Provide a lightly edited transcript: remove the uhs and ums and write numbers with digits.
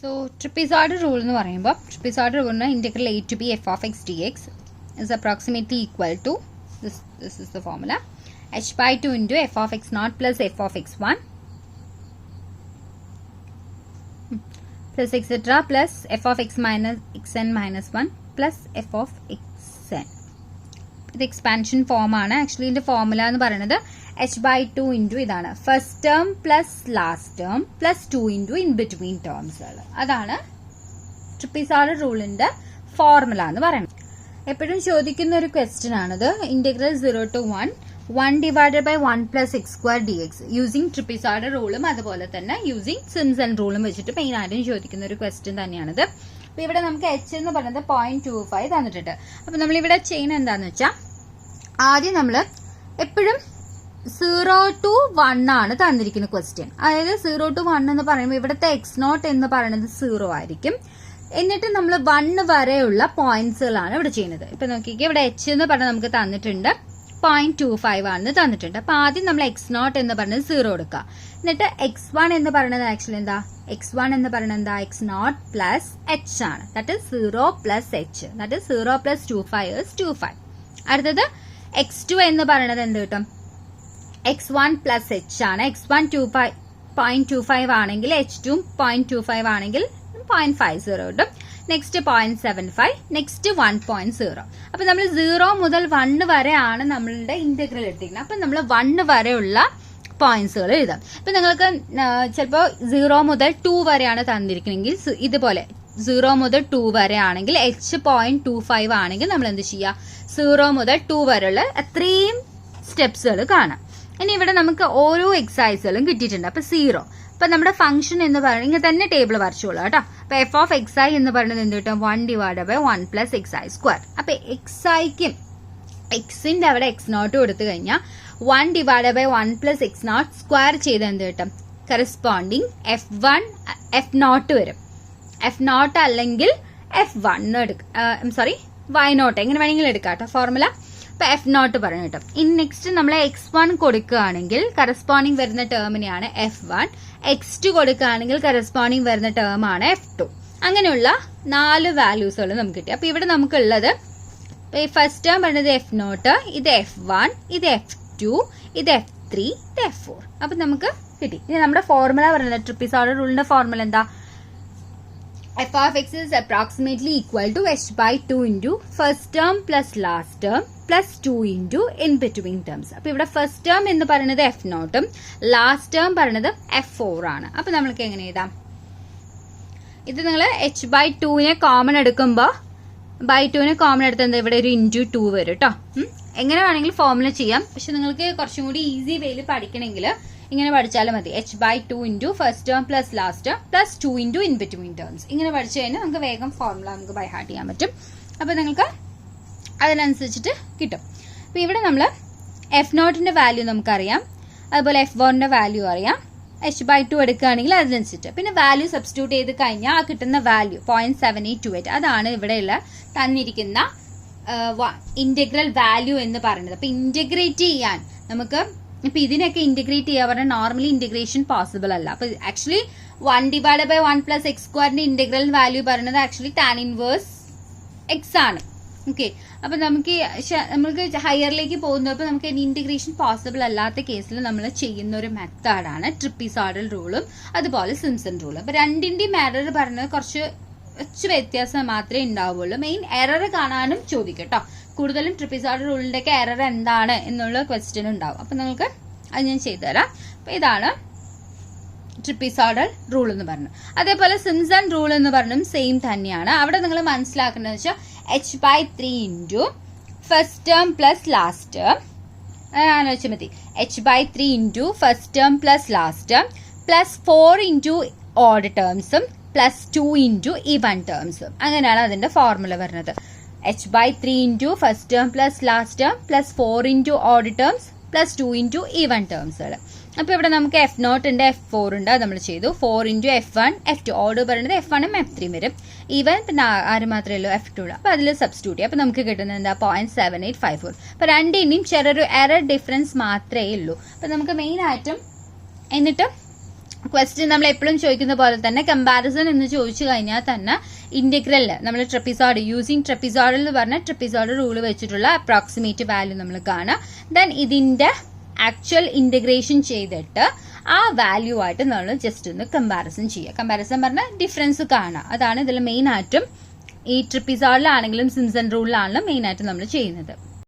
So trapezoidal rule എന്ന് പറയുമ്പോൾ trapezoidal rule integral a to b f of x dx is approximately equal to this is the formula h by 2 into f of x naught plus f of x1 plus etc plus f of x minus xn minus 1 plus f of xn. ഇത് expansion form ആണ്. Actually ഇതിന്റെ formula എന്ന് പറയുന്നത് h by 2 into ഇതാണ് first term plus last term plus 2 into in between ടേംസുകൾ. അതാണ് trapezoidal റൂളിന്റെ formula എന്ന് പറയുന്നത്. എപ്പോഴും ചോദിക്കുന്ന ഒരു ക്വസ്റ്റ്യൻ ആണിത്. Integral 0 to 1 divided by 1 plus x square dx using trapezoidal റൂളും അതുപോലെ തന്നെ യൂസിങ് സിംപ്സൺ റൂളും വെച്ചിട്ട് മെയിൻ ആയിട്ടും ചോദിക്കുന്ന ഒരു ക്വസ്റ്റ്യൻ തന്നെയാണിത്. അപ്പൊ ഇവിടെ നമുക്ക് h എന്ന് പറയുന്നത് 0.25 തന്നിട്ടുണ്ട്. അപ്പൊ നമ്മളിവിടെ ചെയ്യുന്ന എന്താന്ന് വെച്ചാൽ ആദ്യം നമ്മൾ എപ്പോഴും 0 to 1 ആണ് തന്നിരിക്കുന്ന ക്വസ്റ്റ്യൻ. അതായത് 0 to 1 എന്ന് പറയുമ്പോൾ ഇവിടുത്തെ x0 എന്ന് പറയുന്നത് 0 ആയിരിക്കും. എന്നിട്ട് നമ്മൾ 1 വരെയുള്ള പോയിന്റ്സുകളാണ് ഇവിടെ ചെയ്യുന്നത്. ഇപ്പൊ നോക്കിക്കേ, ഇവിടെ h എന്ന് പറഞ്ഞാൽ നമുക്ക് തന്നിട്ടുണ്ട് 0.25 ആണെന്ന് തന്നിട്ടുണ്ട്. അപ്പൊ ആദ്യം നമ്മൾ x0 എന്ന് പറഞ്ഞത് 0 എടുക്കുക. എന്നിട്ട് x1 എന്ന് പറയുന്നത് ആക്ച്വലി എന്താ, x1 എന്ന് പറയുന്നത് എന്താ, x0 പ്ലസ് h ആണ്. That is 0 plus h. That is 0 plus 25 is 25. അടുത്തത് x2 എന്ന് പറയുന്നത് എന്ത് കിട്ടും, x1 പ്ലസ് h ആണ്. x1 0.25 ആണെങ്കിൽ h2 0.25 ആണെങ്കിൽ 0.50 കിട്ടും. Next 0.75, next 1.0. അപ്പൊ നമ്മൾ 0 മുതൽ 1 വരെ ആണ് നമ്മളുടെ ഇന്റഗ്രൽ എടുത്തിരിക്കുന്നത്. അപ്പൊ നമ്മൾ 1 വരെയുള്ള പോയിന്റ്സുകൾ എഴുതാം. ഇപ്പൊ നിങ്ങൾക്ക് ചിലപ്പോൾ 0 മുതൽ 2 വരെയാണ് തന്നിരിക്കുന്നെങ്കിൽ ഇതുപോലെ 0 മുതൽ 2 വരെ ആണെങ്കിൽ h 0.25 ആണെങ്കിൽ നമ്മൾ എന്ത് ചെയ്യുക, 0 മുതൽ 2 വരെയുള്ള അത്രയും സ്റ്റെപ്സുകൾ കാണാം. ഇനി ഇവിടെ നമുക്ക് ഓരോ എക്സസൈസുകളും കിട്ടിയിട്ടുണ്ട്. അപ്പൊ 0. അപ്പൊ നമ്മുടെ ഫംഗ്ഷൻ എന്ന് പറയുന്നത് ഇങ്ങനെ തന്നെ ടേബിൾ വരച്ചോളൂ കേട്ടോ. അപ്പൊ എഫ് ഓഫ് എക്സ് ഐ എന്ന് പറയുന്നത് എന്ത് കിട്ടും, 1 divided by 1 plus xi square. അപ്പൊ എക്സ് ഐക്കും എക്സിന്റെ അവിടെ x0 കൊടുത്തു കഴിഞ്ഞാൽ 1 divided by 1 plus x0 square ചെയ്ത് എന്ത് കിട്ടും, കറസ്പോണ്ടിങ് f1 f0 വരും. f0 അല്ലെങ്കിൽ f1 എടുക്കാം, സോറി y0 എങ്ങനെ വേണമെങ്കിലും എടുക്കാം കേട്ടോ ഫോർമുല. അപ്പൊ f0 പറഞ്ഞു കിട്ടും. ഇനി നെക്സ്റ്റ് നമ്മൾ x1 കൊടുക്കുകയാണെങ്കിൽ കറസ്പോണ്ടിങ് വരുന്ന ടേമിനെയാണ് f1, x2 കൊടുക്കുകയാണെങ്കിൽ കറസ്പോണ്ടിങ് വരുന്ന ടേം ആണ് f2. അങ്ങനെയുള്ള 4 വാല്യൂസുകൾ നമുക്ക് കിട്ടി. അപ്പൊ ഇവിടെ നമുക്കുള്ളത് ഫസ്റ്റ് ടേം പറയുന്നത് f0, ഇത് f1, ഇത് f2, ഇത് f3, ഇത് f4. അപ്പൊ നമുക്ക് കിട്ടി. ഇനി നമ്മുടെ ഫോർമുല പറയുന്നത് ട്രപ്പീസോയിഡൽ റൂളിന്റെ ഫോർമുല എന്താ, f of x is approximately equal to h by 2 into first term plus last term plus 2 into in between terms. അപ്പൊ ഇവിടെ ഫസ്റ്റ് ടേം എന്ന് പറയുന്നത് f0 ഉം ലാസ്റ്റ് ടേം പറയുന്നത് f4 ആണ്. അപ്പൊ നമ്മൾക്ക് എങ്ങനെ എഴുതാം, ഇത് നിങ്ങൾ h by 2നെ കോമൺ എടുക്കുമ്പോൾ ബൈ 2നെ കോമൺ എടുത്തത് ഇവിടെ ഒരു ഇൻറ്റു 2 വരും കേട്ടോ. എങ്ങനെ വേണമെങ്കിലും ഫോർമുല ചെയ്യാം. പക്ഷെ നിങ്ങൾക്ക് കുറച്ചും കൂടി ഈസി വേയിൽ പഠിക്കണമെങ്കിൽ ഇങ്ങനെ പഠിച്ചാലും മതി. h by 2 into first term plus last term plus 2 into in between terms. ഇങ്ങനെ പഠിച്ചു കഴിഞ്ഞാൽ നമുക്ക് വേഗം ഫോർമുല നമുക്ക് ബൈ ഹാർട്ട് ചെയ്യാൻ പറ്റും. അപ്പൊ നിങ്ങൾക്ക് അതിനനുസരിച്ചിട്ട് കിട്ടും. അപ്പൊ ഇവിടെ നമ്മൾ f0ന്റെ വാല്യൂ നമുക്കറിയാം, അതുപോലെ f1ന്റെ വാല്യൂ അറിയാം. h by 2 എടുക്കുകയാണെങ്കിൽ അതിനനുസരിച്ച് പിന്നെ വാല്യൂ സബ്സ്റ്റിറ്റ്യൂട്ട് ചെയ്ത് കഴിഞ്ഞാൽ ആ കിട്ടുന്ന വാല്യൂ 0.7828 അതാണ് ഇവിടെയുള്ള തന്നിരിക്കുന്ന ഇന്റഗ്രൽ വാല്യൂ എന്ന് പറയുന്നത്. അപ്പൊ ഇന്റഗ്രേറ്റ് ചെയ്യാൻ നമുക്ക് ഇപ്പൊ ഇതിനൊക്കെ ഇന്റഗ്രേറ്റ് ചെയ്യാൻ പറഞ്ഞാൽ നോർമലി ഇന്റഗ്രേഷൻ പോസിബിൾ അല്ല. അപ്പൊ actually 1 divided by 1 plus x സ്ക്വയറിന്റെ ഇന്റഗ്രൽ വാല്യൂ പറയുന്നത് ആക്ച്വലി ടാൻ ഇൻവേഴ്സ് എക്സ് ആണ്. ഓക്കെ, അപ്പൊ നമുക്ക് ഹയറിലേക്ക് പോകുന്നപ്പോൾ നമുക്ക് ഇന്റഗ്രേഷൻ പോസിബിൾ അല്ലാത്ത കേസിൽ നമ്മൾ ചെയ്യുന്ന ഒരു മെത്തേഡാണ് ട്രപ്പീസോയിഡൽ റൂളും അതുപോലെ സിംപ്സൺ റൂളും. അപ്പൊ രണ്ടിന്റെയും എറർ പറഞ്ഞത് കുറച്ച് വ്യത്യാസം മാത്രമേ ഉണ്ടാവുള്ളൂ. മെയിൻ എറർ കാണാനും ചോദിക്കും കേട്ടോ. കൂടുതലും ട്രപ്പീസോയിഡൽ റൂളിന്റെ ഒക്കെ എറർ എന്താണ് എന്നുള്ള ക്വസ്റ്റ്യൻ ഉണ്ടാവും. അപ്പൊ നിങ്ങൾക്ക് അത് ഞാൻ ചെയ്തുതരാം. അപ്പൊ ഇതാണ് ട്രപ്പീസോയിഡൽ റൂൾ എന്ന് പറഞ്ഞു. അതേപോലെ സിംപ്സൺ റൂൾ എന്ന് പറഞ്ഞും സെയിം തന്നെയാണ്. അവിടെ നിങ്ങൾ മനസ്സിലാക്കേണ്ടത് വെച്ചാൽ h by 3 into first term plus last term ആലോചിച്ചാൽ മതി. h by 3 into first term plus last term plus 4 into odd ടേംസും പ്ലസ് 2 into ഈവൻ ടേംസും. അങ്ങനെയാണ് അതിന്റെ ഫോർമുല വരുന്നത്. h by 3 into first term plus last term plus 4 into odd terms plus 2 into even ടേംസുകൾ. അപ്പൊ ഇവിടെ നമുക്ക് f0 ഉണ്ട്, f4 ഉണ്ട്, അത് നമ്മൾ ചെയ്തു. 4 into f1, f2 ഓർഡർ പറയുന്നത് f1 ഉം f3 വരും. ഈവൻ പിന്നെ ആര് മാത്രമേ ഉള്ളൂ, f2. അപ്പൊ അതിൽ സബ്സ്റ്റിറ്റ്യൂട്ട് ചെയ്യാം. അപ്പൊ നമുക്ക് കിട്ടുന്നത് എന്താ, 0.7854. അപ്പൊ രണ്ടിനും ചെറിയൊരു എറർ ഡിഫറൻസ് മാത്രമേ ഉള്ളൂ. അപ്പൊ നമുക്ക് മെയിൻ ആയിട്ടും എന്നിട്ട് ക്വസ്റ്റ്യൻ നമ്മൾ എപ്പോഴും ചോദിക്കുന്ന പോലെ തന്നെ കമ്പാരിസൺ എന്ന് ചോദിച്ചു കഴിഞ്ഞാൽ തന്നെ ഇന്റഗ്രലില് നമ്മൾ ട്രപ്പിസോഡ് യൂസിങ് ട്രപ്പിസോഡിൽ എന്ന് പറഞ്ഞാൽ ട്രപ്പിസോഡ് റൂൾ വെച്ചിട്ടുള്ള അപ്രോക്സിമേറ്റ് വാല്യൂ നമ്മൾ കാണാം. ദെൻ ഇതിന്റെ ആക്ച്വൽ ഇന്റഗ്രേഷൻ ചെയ്തിട്ട് ആ വാല്യൂ ആയിട്ട് നമ്മൾ ജസ്റ്റ് ഒന്ന് കമ്പാരിസൺ ചെയ്യുക. കമ്പാരിസൺ പറഞ്ഞാൽ ഡിഫറൻസ് കാണുക. അതാണ് ഇതിൽ മെയിൻ ആയിട്ടും ഈ ട്രപ്പിസോഡിലാണെങ്കിലും സിംപ്സൺ റൂളിലാണെങ്കിലും മെയിൻ ആയിട്ട് നമ്മൾ ചെയ്യുന്നത്.